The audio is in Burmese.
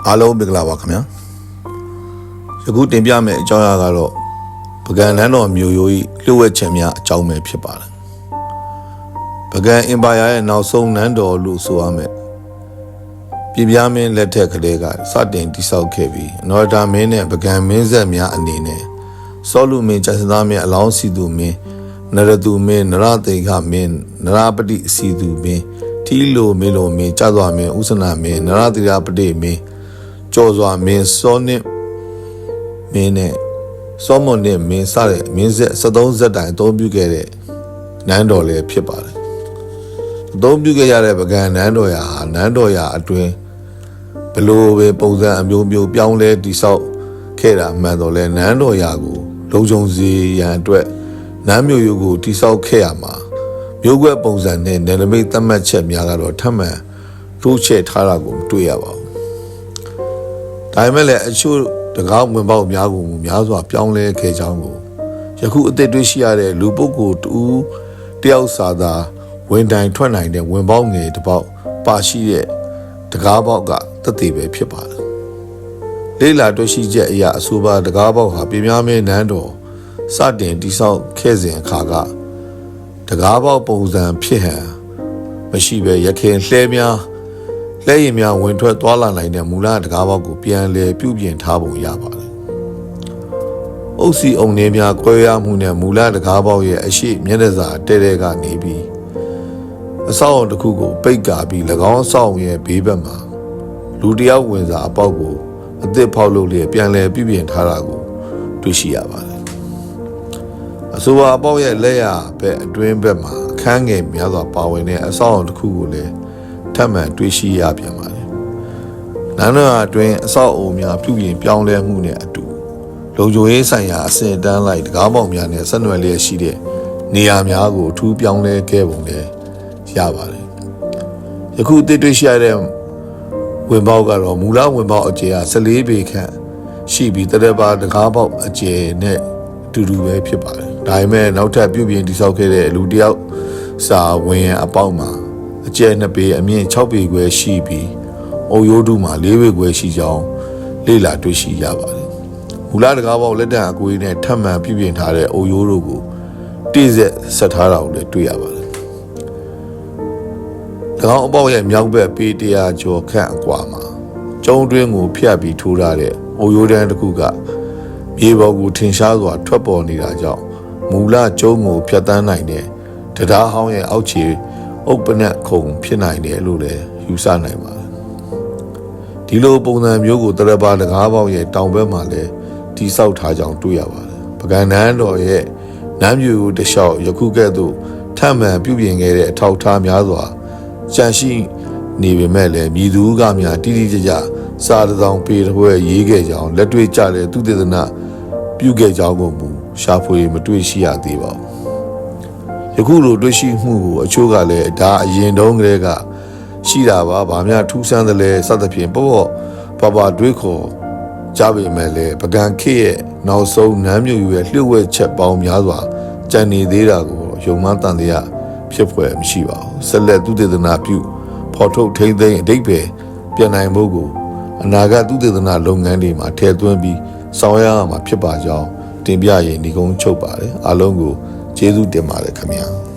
အားလုံးမင်္ဂလာပါခင်ဗျာယခုတင်ပြမယ့်အကြောင်းအရာကတော့ပကံနန်းတော်မြို့ရိုး၏လျှို့ဝှက်ခြင်းများအကြောင်းပဲဖြစ်ပါတယ်ပကံအင်ပါယာရဲ့နောက်ဆုံးနန်းတော်လို့ဆိုရမယ်ပြည်ပြားမင်းလက်ထက်ကလေးကစတင်တည်ဆောက်ခဲ့ပြီးအနော်တာမင်းနဲ့ပကံမင်းဆက်များအနေနဲ့စောလူမင်းကျဆသားမင်းအလောင်းစီသူမင်းနရသူမင်းနရသိခမင်းနရပတိစီသူမင်းထီလိုမင်းလိုမင်းကြသွားမင်းဥစနာမင်းနရတိရပတိမင်းကျော်စွာမင်းစောနစ်မင်းနဲ့စောမွန်နဲ့မင်းစတဲ့မင်းဆက်73ဇက်တိုင်အသုံးပြုခဲ့တဲ့နန်းတော်လည်းဖြစ်ပါတယ်အသုံးပြုခဲ့ရတဲ့ပကံနန်းတော်ရာဟာနန်းတော်ရာအတွင်းဘလို့ပဲပုံစံအမျိုးမျိုးပြောင်းလဲတိဆောက်ခဲ့တာမှန်တော့လဲနန်းတော်ရာကိုလုံခြုံစေရန်အတွက်နန်းမြို့ရိုးကိုတိဆောက်ခဲ့ရမှာမြို့ကွက်ပုံစံနဲ့နယ်နိမိတ်သတ်မှတ်ချက်များကတော့ထပ်မံတိုးချဲ့ထားတာကိုမတွေ့ရပါဘူးဒါပေမဲ့လည်းအချို့တကားဝင်ပေါက်များကိုများစွာပြောင်းလဲခဲ့ကြောင်းကိုယခုအသစ်တွေ့ရှိရတဲ့လူပုဂ္ဂိုလ်တူတယောက်စာသာဝင်တိုင်ထွက်နိုင်တဲ့ဝင်ပေါက်ငယ်တစ်ပေါက်ပါရှိတဲ့တကားပေါက်ကသက်သေပဲဖြစ်ပါတယ်လေးလာတွေ့ရှိချက်အရာအဆိုပါတကားပေါက်ဟာပြည်များမင်းနန်းတော်စတင်တိဆောက်ခဲ့စဉ်အခါကတကားပေါက်ပုံစံဖြစ်ဟန်မရှိပဲရခင်လှဲများလက်ရည်များဝင်ထွက်သွားလာနိုင်တဲ့မူလတကားပေါက်ကိုပြန်လည်ပြုပြင်ထားပုံရပါတယ်။အုပ်စီအုံနှင်းများကွဲရမှုနဲ့မူလတကားပေါက်ရဲ့အရှိမျက်နှာစာတဲကနေပြီးအဆောက်အုံတစ်ခုကိုပိတ်ကာပြီး၎င်းအဆောက်အုံရဲ့ဘေးဘက်မှာလူတယောက်ဝင်စာအပေါက်ကိုအသစ်ဖောက်လုပ်လျက်ပြန်လည်ပြုပြင်ထားတာကိုတွေ့ရှိရပါတယ်။အဆိုပါအပေါက်ရဲ့လက်ရဘက်အတွင်းဘက်မှာအခန်းငယ်များစွာပါဝင်တဲ့အဆောက်အုံတစ်ခုကိုလည်းထပ်မံတွေ့ရှိရပြန်ပါတယ်။နန်းတော်အတွင်းအဆောက်အအုံများပြုပြင်ပြောင်းလဲမှုနဲ့အတူလုံခြုံရေးဆိုင်ရာအဆင့်တန်းလိုက်တကားပေါက်များနဲ့ဆက်နွယ်လျက်ရှိတဲ့နေရာများကိုထူးပြောင်းလဲခဲ့ပုံလည်းရပါတယ်။ယခုတွေ့ရှိရတဲ့ဝင်ပေါက်ကတော့မူလဝင်ပေါက်အကျယ်က14ပေခန့်ရှိပြီးတရက်ပါတကားပေါက်အကျယ်နဲ့အတူတူပဲဖြစ်ပါတယ်။ဒါပေမဲ့နောက်ထပ်ပြုပြင်တည်ဆောက်ခဲ့တဲ့လူတယောက်စာဝင်ရန်အပေါက်မှာအကျယ်2ပေအမြင့်6ပေခွဲရှိပြီးအုပ်ရိုးတုမှာ4ပေခွဲရှိကြောင်းလေ့လာတွေ့ရှိရပါတယ်။မူလတကားပေါက်လက်တံအကွေးနဲ့ထပ်မံပြုပြင်ထားတဲ့အုပ်ရိုးတို့ကိုတိကျဆက်ထားတာကိုလည်းတွေ့ရပါတယ်။၎င်းအပေါက်ရဲ့မြောက်ဘက်ပေ100ကျော်ခန့်အကွာမှာကျုံတွင်းကိုဖျက်ပြီးထိုးထားတဲ့အုပ်ရိုးတန်းတစ်ခုကမြေပေါ်ကိုထင်ရှားစွာထွက်ပေါ်နေတာကြောင့်မူလကျုံကိုဖျက်တမ်းနိုင်တဲ့တရားဟောင်းရဲ့အောက်ခြေဥပ္ပနခုံဖြစ်နိုင်တယ်လို့လည်းယူဆနိုင်ပါတယ်ဒီလိုပုံစံမျိုးကိုတရပါတကားပေါက်ရဲ့တောင်ဘက်မှာလည်းတိဆောက်ထားကြောင်းတွေ့ရပါတယ်ပကံနန်းတော်ရဲ့နန်းမြို့တလျှောက်ယခုကဲ့သို့ထပ်မံပြုပြင်ခဲ့တဲ့အထောက်အထားများစွာကြန့်ရှိနေပေမဲ့လည်းမြည်သူကများတိတိကျကျစာတစောင်ပေတစ်ပွဲရေးခဲ့ကြောင်းလက်တွေ့ကျတဲ့သူတေသနပြုခဲ့ကြောင်းကိုမူရှာဖွေမတွေ့ရှိရသေးပါဘူးယခုလိုတွေ့ရှိမှုကိုအချို့ကလည်းဒါအရင်တုန်းကတည်းကရှိတာပါဗာများထူးဆန်းတယ်လဲစသဖြင့်ပေါ့ဘာတွေးခေါ်ကြပေမဲ့လည်းပကံခေရဲ့နောက်ဆုံးနန်းမြို့ရဲ့လျှို့ဝှက်ချက်ပေါင်းများစွာကြံနေသေးတာကိုယုံမှန်းတန်တရားဖြစ်ဖွယ်မရှိပါဘူးဆက်လက်သူတေသနာပြုဖော်ထုတ်ထိန်းသိမ်းအဓိပ္ပာယ်ပြန်နိုင်ဖို့ကိုအနာဂတ်သူတေသနာလုပ်ငန်းတွေမှာထည့်သွင်းပြီးဆောင်ရွက်ရမှာဖြစ်ပါကြောင်းတင်ပြရင်ဒီကုန်းချုပ်ပါတယ်အားလုံးကိုကျေးဇူးတင်ပါတယ်ခင်ဗျာ